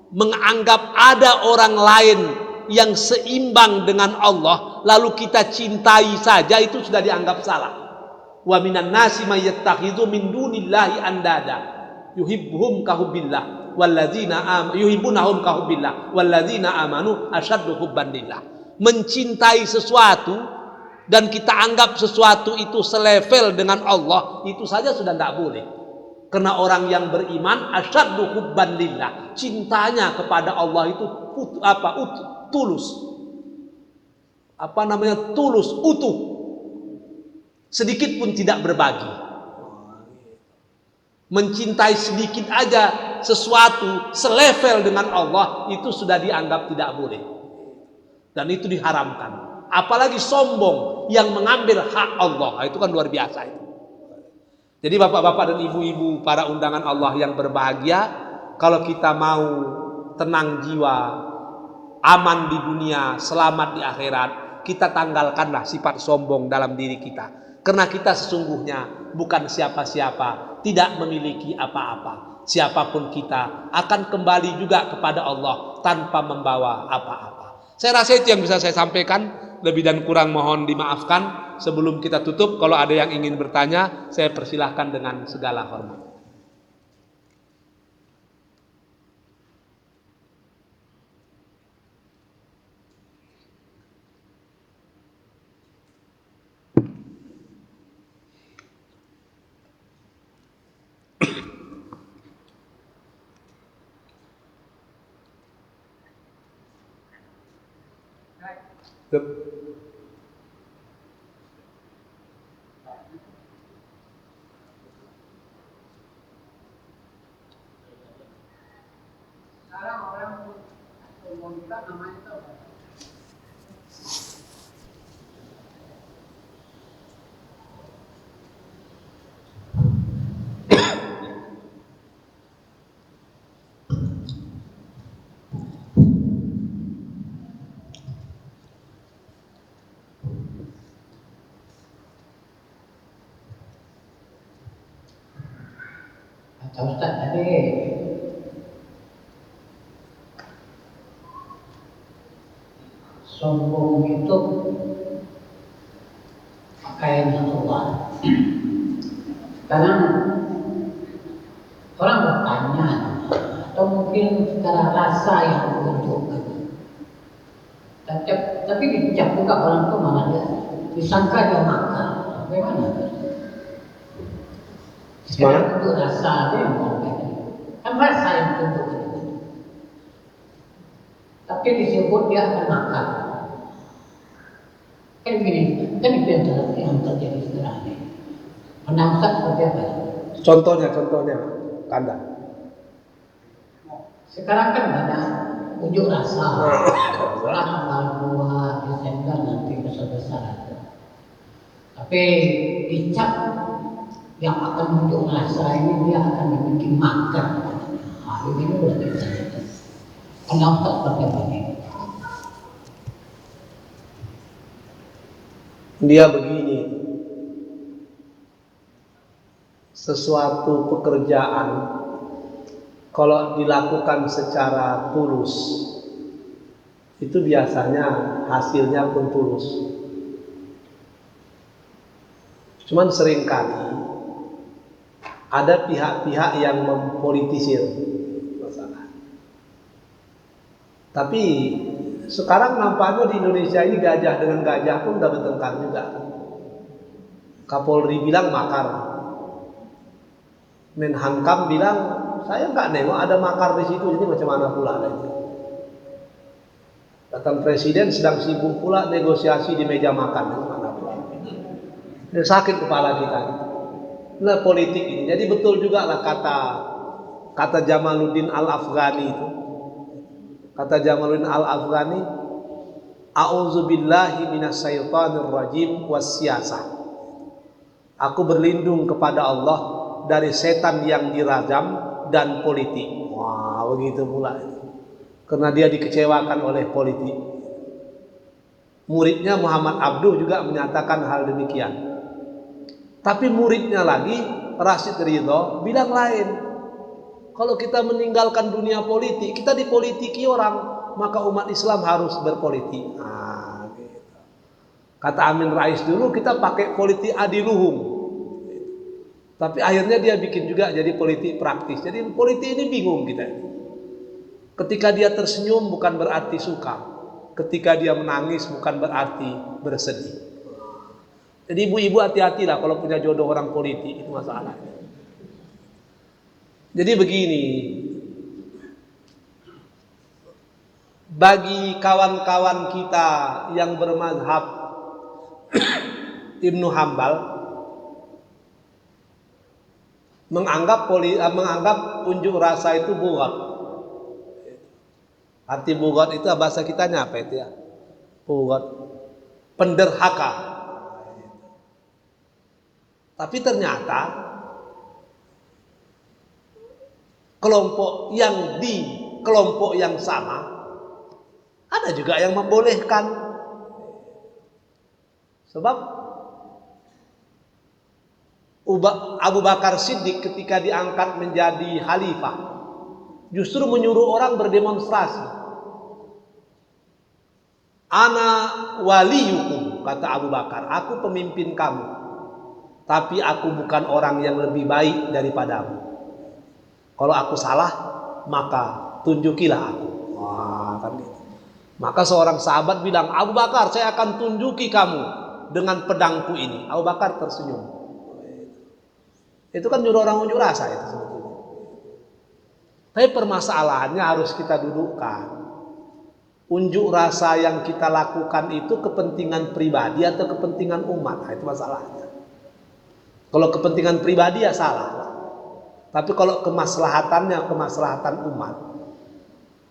menganggap ada orang lain yang seimbang dengan Allah lalu kita cintai saja, itu sudah dianggap salah. Wa minan nasi may yattakhidhu min dunillahi andada yuhibbuhum kahubbillah walladzina yuhibbunahum kahubbillah walladzina amanu asyaddu hubban lillah. Mencintai sesuatu dan kita anggap sesuatu itu selevel dengan Allah, itu saja sudah tidak boleh. Karena orang yang beriman asyaddu hubban lillah, cintanya kepada Allah itu tulus. Tulus, utuh. Sedikit pun tidak berbagi. Mencintai sedikit aja sesuatu selevel dengan Allah, itu sudah dianggap tidak boleh. Dan itu diharamkan. Apalagi sombong yang mengambil hak Allah, itu kan luar biasa itu. Jadi bapak-bapak dan ibu-ibu para undangan Allah yang berbahagia, kalau kita mau tenang jiwa, aman di dunia, selamat di akhirat, kita tanggalkanlah sifat sombong dalam diri kita. Karena kita sesungguhnya bukan siapa-siapa, tidak memiliki apa-apa. Siapapun kita akan kembali juga kepada Allah tanpa membawa apa-apa. Saya rasa itu yang bisa saya sampaikan. Lebih dan kurang mohon dimaafkan. Sebelum kita tutup, kalau ada yang ingin bertanya, saya persilahkan dengan segala hormat. Sekarang orang komunitas namanya itu apa? Kata Ustaz tadi, sombong itu pakaian Allah. Sekarang orang bertanya, atau mungkin secara rasa yang menunjukkan. Tapi dicap juga orang itu mana dia disangka dia makar. Bagaimana? Sekarang itu rasa dia yang menunjukkan. Kan rasa yang menunjukkan. Tapi disebut dia akan makar. Kan begini, kan itu yang terjadi sekarang ini. Pandang Ustaz seperti apa ya? Contohnya, Kanda. Sekarang kan banyak unjuk rasa. Orang tanggal 2 Desember nanti besar-besaran. Tapi dicap yang akan unjuk rasa ini dia akan dibikin makar. Nah, ini udah terjadi. Pandang Ustaz seperti apa ini? Dia begini, sesuatu pekerjaan kalau dilakukan secara tulus itu biasanya hasilnya pun tulus. Cuman seringkali ada pihak-pihak yang mempolitisir masalah. Tapi sekarang nampaknya di Indonesia ini gajah dengan gajah pun udah bertengkar juga. Kapolri bilang makar, Menhankam bilang saya nggak nengok ada makar di situ, jadi macam mana pula lagi. Datang presiden sedang sibuk pula negosiasi di meja makan, mana pula. Ini sakit kepala kita. Nah politik ini, jadi betul juga lah kata Jamaluddin Al-Afghani itu. Kata Jamaluddin Al-Afghani, A'udzubillahi minasyaitonir rajim wassiyasah. Aku berlindung kepada Allah dari setan yang dirajam dan politik. Wah, begitu pula. Karena dia dikecewakan oleh politik. Muridnya Muhammad Abduh juga menyatakan hal demikian. Tapi muridnya lagi, Rashid Ridho, bilang lain. Kalau kita meninggalkan dunia politik, kita dipolitiki orang, maka umat Islam harus berpolitik. Nah, gitu. Kata Amin Rais dulu kita pakai politik adiluhung. Tapi akhirnya dia bikin juga jadi politik praktis. Jadi politik ini bingung kita. Ketika dia tersenyum bukan berarti suka. Ketika dia menangis bukan berarti bersedih. Jadi ibu-ibu hati-hatilah kalau punya jodoh orang politik, itu masalahnya. Jadi begini, bagi kawan-kawan kita yang bermazhab Ibnu Hambal menganggap unjuk rasa itu bughat. Arti bughat itu bahasa kitanya apa itu ya? Bughat, penderhaka. Tapi ternyata kelompok yang di kelompok yang sama ada juga yang membolehkan. Sebab Abu Bakar Siddiq ketika diangkat menjadi khalifah justru menyuruh orang berdemonstrasi. Ana waliyukum, kata Abu Bakar, aku pemimpin kamu, tapi aku bukan orang yang lebih baik daripadamu. Kalau aku salah, maka tunjukilah aku. Wah, kan gitu. Maka seorang sahabat bilang, Abu Bakar, saya akan tunjuki kamu dengan pedangku ini. Abu Bakar tersenyum. Itu kan nyuruh orang unjuk rasa itu sebetulnya. Tapi permasalahannya harus kita dudukkan. Unjuk rasa yang kita lakukan itu kepentingan pribadi atau kepentingan umat. Nah, itu masalahnya. Kalau kepentingan pribadi ya salah. Tapi kalau kemaslahatannya kemaslahatan umat,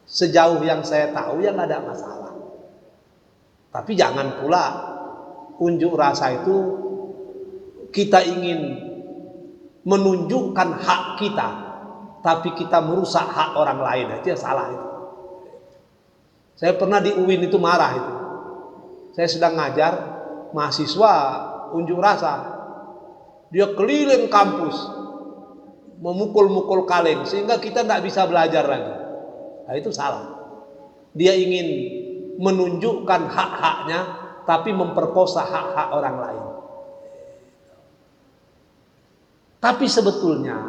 sejauh yang saya tahu ya nggak ada masalah. Tapi jangan pula unjuk rasa itu kita ingin menunjukkan hak kita, tapi kita merusak hak orang lain. Itu ya salah itu. Saya pernah di UIN itu marah itu. Saya sedang ngajar mahasiswa unjuk rasa. Dia keliling kampus memukul-mukul kaleng sehingga kita tidak bisa belajar lagi. Nah, itu salah. Dia ingin menunjukkan hak-haknya tapi memperkosa hak-hak orang lain. Tapi sebetulnya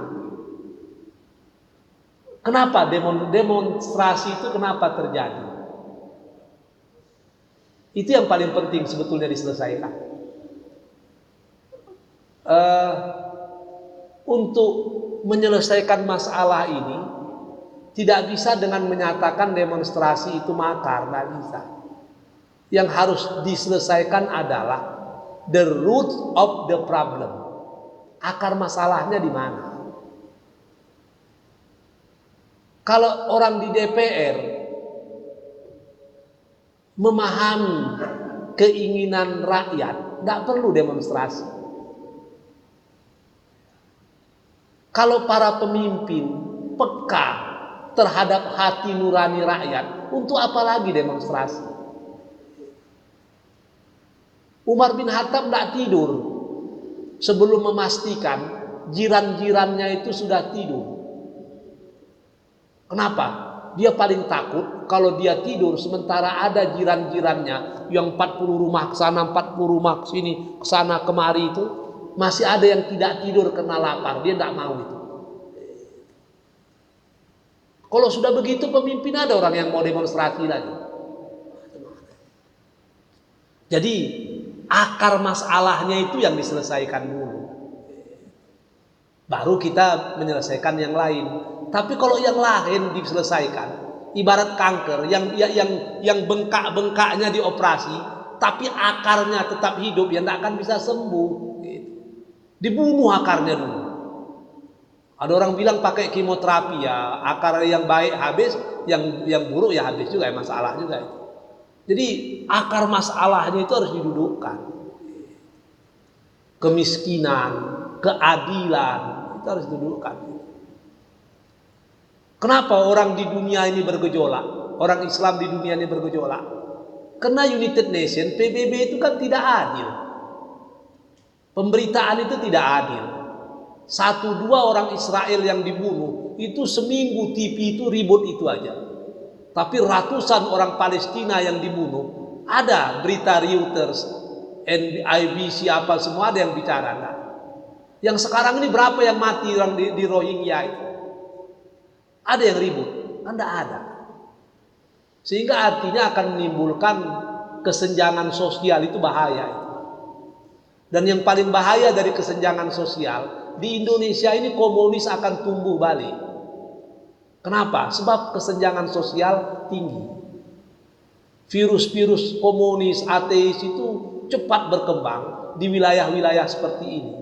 kenapa demonstrasi itu kenapa terjadi? Itu yang paling penting sebetulnya diselesaikan. Untuk menyelesaikan masalah ini tidak bisa dengan menyatakan demonstrasi itu makar, tidak bisa. Yang harus diselesaikan adalah the root of the problem. Akar masalahnya di mana? Kalau orang di DPR memahami keinginan rakyat, tidak perlu demonstrasi. Kalau para pemimpin peka terhadap hati nurani rakyat, untuk apa lagi demonstrasi? Umar bin Khattab tidak tidur sebelum memastikan jiran-jirannya itu sudah tidur. Kenapa? Dia paling takut kalau dia tidur sementara ada jiran-jirannya yang 40 rumah ke sana, 40 rumah ke sini, ke sana kemari itu masih ada yang tidak tidur karena lapar. Dia tidak mau itu. Kalau sudah begitu pemimpin ada orang yang mau demonstrasi lagi. Jadi akar masalahnya itu yang diselesaikan dulu. Baru kita menyelesaikan yang lain. Tapi kalau yang lain diselesaikan, ibarat kanker yang bengkak-bengkaknya dioperasi, tapi akarnya tetap hidup, ya tidak akan bisa sembuh. Dibunuh akarnya dulu. Ada orang bilang pakai kemoterapi, ya akar yang baik habis, yang buruk ya habis juga, ya masalah juga itu. Jadi akar masalahnya itu harus didudukkan. Kemiskinan, keadilan itu harus didudukkan. Kenapa orang di dunia ini bergejolak? Orang Islam di dunia ini bergejolak? Karena United Nations, PBB itu kan tidak adil. Pemberitaan itu tidak adil. 1-2 orang Israel yang dibunuh, itu seminggu TV itu ribut itu aja. Tapi ratusan orang Palestina yang dibunuh, ada berita Reuters, NBC apa semua ada yang bicara. Nah, yang sekarang ini berapa yang mati orang di Rohingya itu? Ada yang ribut? Anda ada. Sehingga artinya akan menimbulkan kesenjangan sosial, itu bahaya itu. Dan yang paling bahaya dari kesenjangan sosial, di Indonesia ini komunis akan tumbuh balik. Kenapa? Sebab kesenjangan sosial tinggi. Virus-virus komunis, ateis itu cepat berkembang di wilayah-wilayah seperti ini.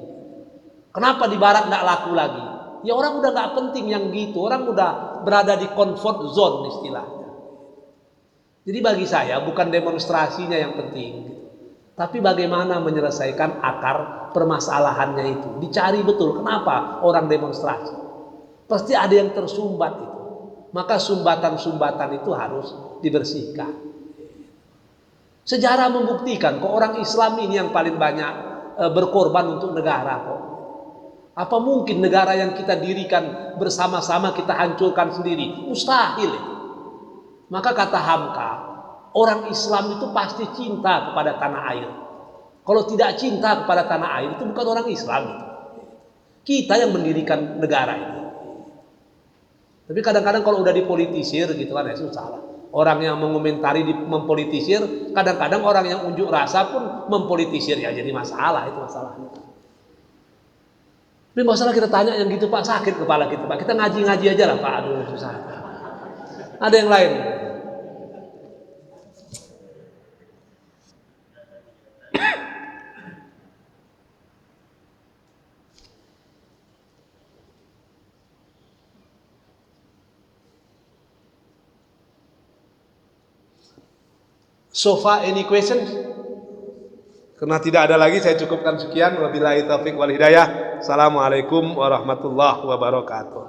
Kenapa di barat tidak laku lagi? Ya orang udah nggak penting yang gitu. Orang udah berada di comfort zone istilahnya. Jadi bagi saya bukan demonstrasinya yang penting, tapi bagaimana menyelesaikan akar permasalahannya itu. Dicari betul kenapa orang demonstrasi. Pasti ada yang tersumbat itu. Maka sumbatan-sumbatan itu harus dibersihkan. Sejarah membuktikan kok orang Islam ini yang paling banyak berkorban untuk negara kok. Apa mungkin negara yang kita dirikan bersama-sama kita hancurkan sendiri? Mustahil itu. Maka kata Hamka, orang Islam itu pasti cinta kepada tanah air. Kalau tidak cinta kepada tanah air itu bukan orang Islam itu. Kita yang mendirikan negara ini. Tapi kadang-kadang kalau udah dipolitisir gitu kan ya susah lah. Orang yang mengomentari mempolitisir, kadang-kadang orang yang unjuk rasa pun mempolitisir, ya jadi masalah itu masalahnya. Tapi masalah kita tanya yang gitu Pak, sakit kepala kita Pak. Kita ngaji-ngaji aja lah Pak, aduh susah. Ada yang lain? So far any questions? Karena tidak ada lagi saya cukupkan sekian. Wabillahi taufiq wal hidayah. Assalamualaikum warahmatullahi wabarakatuh.